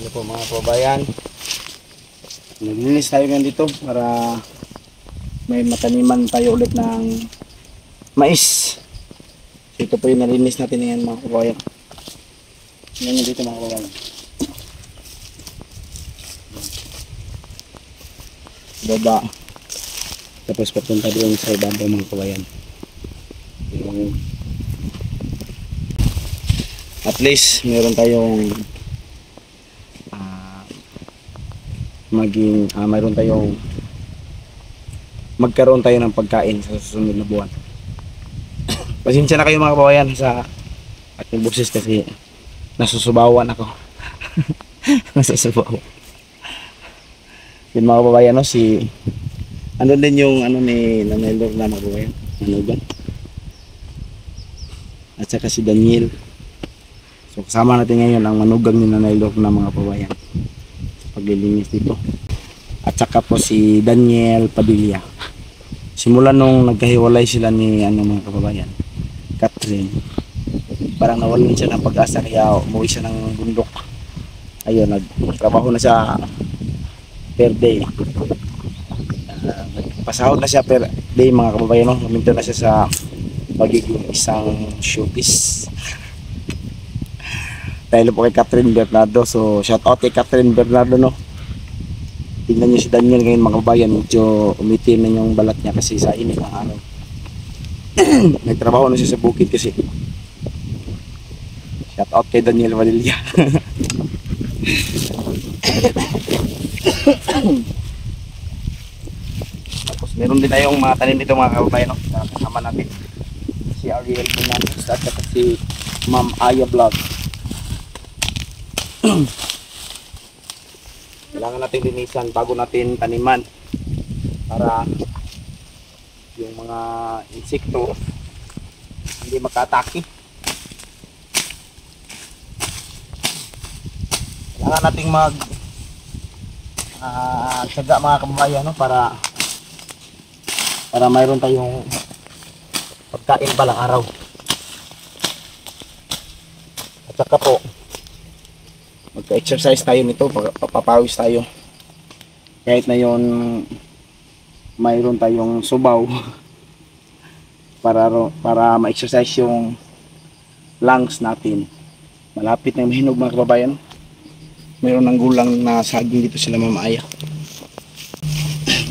Ano po mga kababayan, naglinis tayo ngayon dito para may mataniman tayo ulit ng mais. So, ito po yung nalinis natin ngayon mga kababayan. Ngayon dito mga kababayan. Baba. Tapos papunta doon sa ibabaw mga kababayan. At least meron tayong magkaroon tayo ng pagkain sa susunod na buwan. Pasensya na kayo mga kababayan sa aking boses kasi nasusubawan ako. Nasusubawan. Yun mga kababayan, no, ano din yung ni Nanay Lorna mga kababayan, Manugang. At saka si Daniel. So kasama natin ngayon ang manugang ni Nanay Lorna mga kababayan. Paglilinis dito. At saka po si Daniel Padilla. Simula nung nagkahiwalay sila ni mga kababayan, Catherine, parang nawalan siya ng pag-asa kaya umuwi siya ng bundok. Ayun, nagtrabaho na siya per day. Nagpasahod na siya per day mga kababayan, no? Huminto na siya sa pagiging isang showbiz. Dahil po kay Catherine Bernardo. So shout out kay Catherine Bernardo, no? Tingnan nyo si Daniel ngayon mga kababayan, medyo umitim na yung balat niya kasi sa init ng araw. Nagtrabaho na siya sa bukid kasi. Shout out kay Daniel Padilla. Tapos meron din tayong mga tanim dito mga kababayan, no? Kasama natin si Ariel Bonantes at si Ma'am Aya Vlog. Kailangan natin linisan bago natin taniman para yung mga insekto hindi makatake. Kailangan nating tsaga mga kababayan, no? Para mayroon tayong pagkain balang araw. At saka po magka-exercise tayo nito, papapawis tayo. Kahit na yon mayroon tayong subaw para ma-exercise yung lungs natin. Malapit na mahinog mga kababayan. Mayroon ng gulang na saging dito sila Ma'am Aya.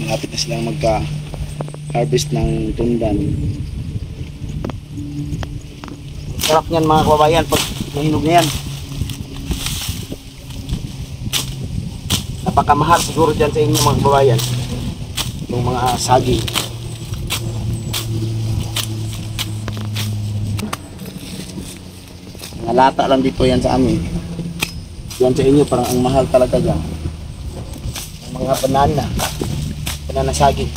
Malapit na silang magka-harvest ng tundan. Sarap niyan mga kababayan pag mahinog na yan. Napakamahal siguro dyan sa inyo mga kababayan yung mga saging. Mga lata lang dito yan sa amin. Yan sa inyo parang ang mahal talaga dyan. Mga banana saging.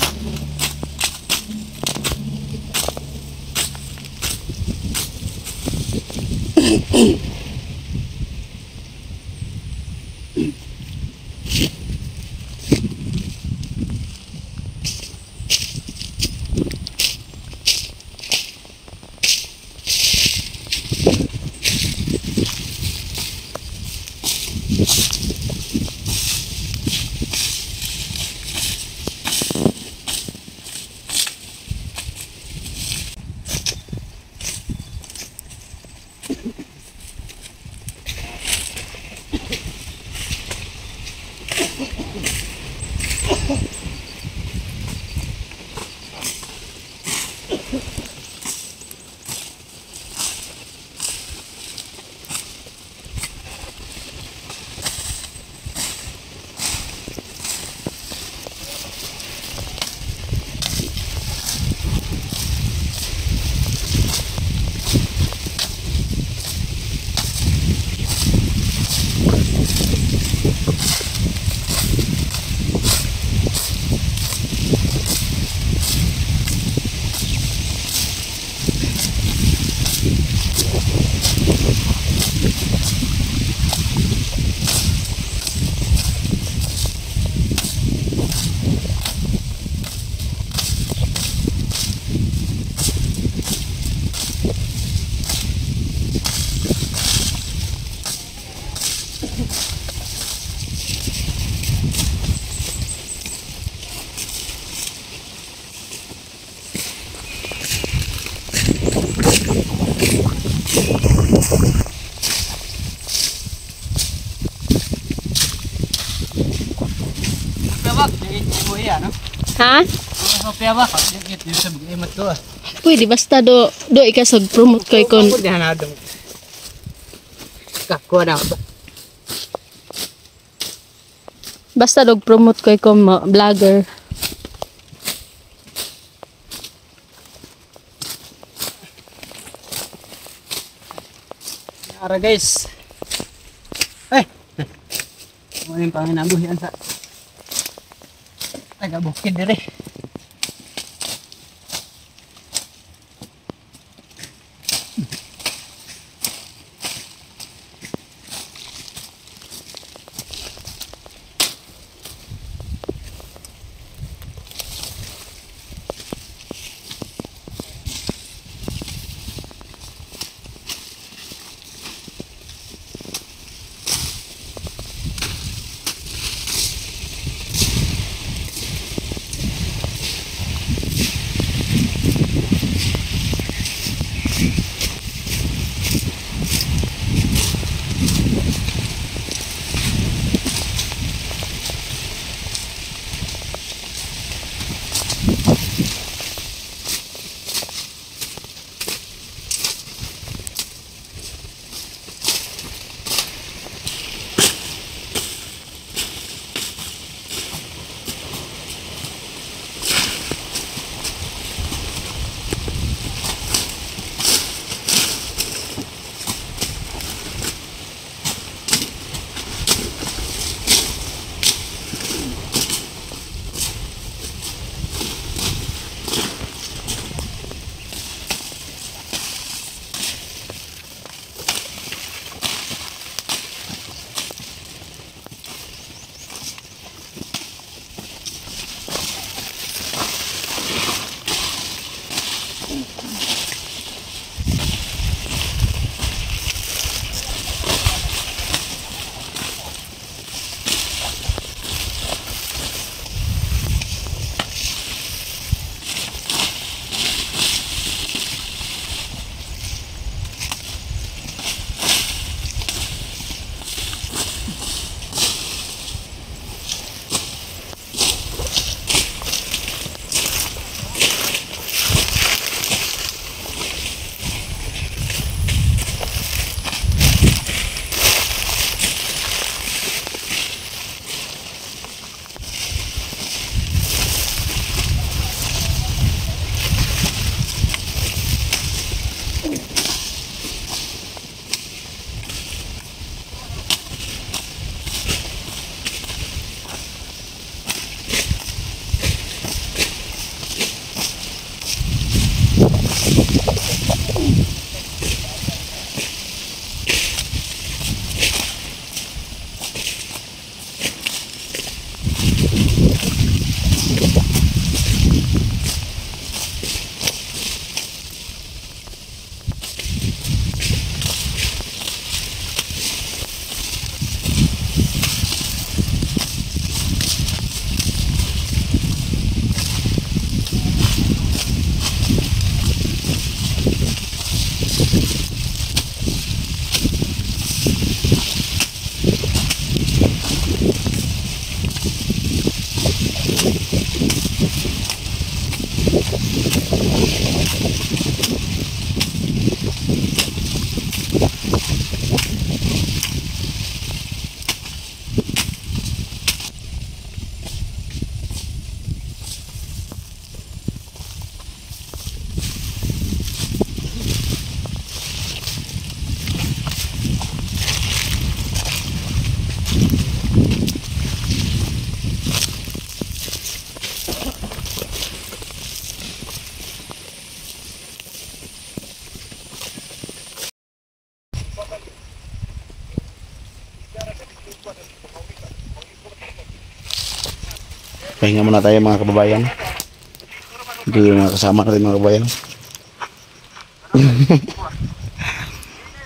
pia ba? Yung sa bigay to ah. Pwede basta do ikasog promote ko ikon. Ako diyan na dong. Kakwa na ba? Basta dog promote ko ikon vlogger. Ara guys. Ay. Mo yung panginabuhian sa taga bukid dire. Pahinga muna tayo mga kababayan. Ito yung mga kasama natin mga kababayan.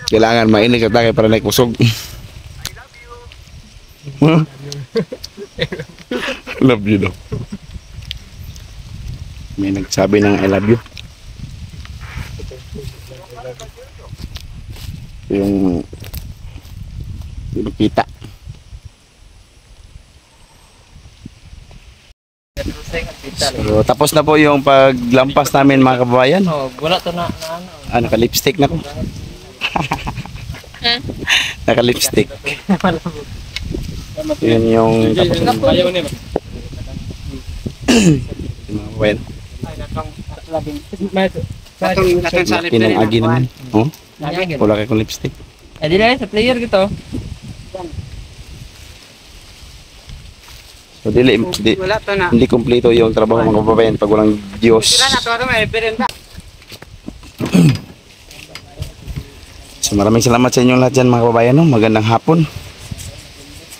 Kailangan mainit ka tayo para naikusog. Love you daw. May nagsabi ng I love you. Yung kita. So, tapos na po yung paglampas namin mga kababayan. Oh, wala to na ano. Naka-lipstick na ko. Naka-lipstick. Yun yung tapos na po. Ayaw niya. Mga kababayan. Katong salip Laki ng agi naman. Oh, Lagi. wala kayong lipstick. Eh, di lang sa player gito. So, dili, Wala to na. hindi kumpleto yung trabaho mga kababayan pag walang Diyos. Sila na to may perenta. So, maraming salamat sa inyong lahat dyan mga kababayan. No? Magandang hapon.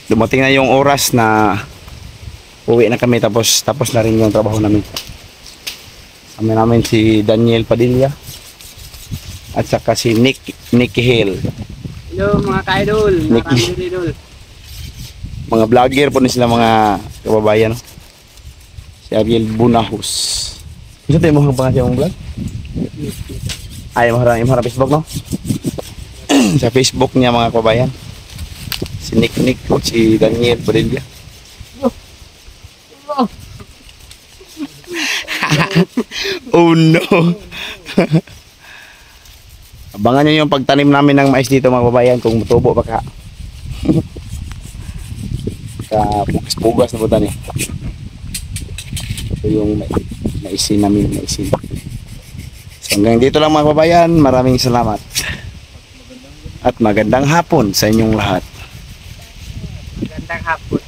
Dumating na yung oras na uwi na kami tapos na rin yung trabaho namin. Kami namin si Daniel Padilla at saka si Nicky Hill. Hello mga ka-idol. Nicky. Maraming idol. Mga vlogger po na sila mga kababayan. No? Si Ariel Bunahus. Gusto tayo mga pangasya mong vlog? Ay, maharang Facebook, no? Sa Facebook niya mga kababayan. Si Nick o si Daniel Padilla. Oh no! Abangan nyo yung pagtanim namin ng mais dito mga kababayan kung mutubo baka. Pugas na po tanim. Ito yung maisin namin, maisin. So hanggang dito lang mga kababayan, maraming salamat. At magandang hapon sa inyong lahat. Gandang hapon.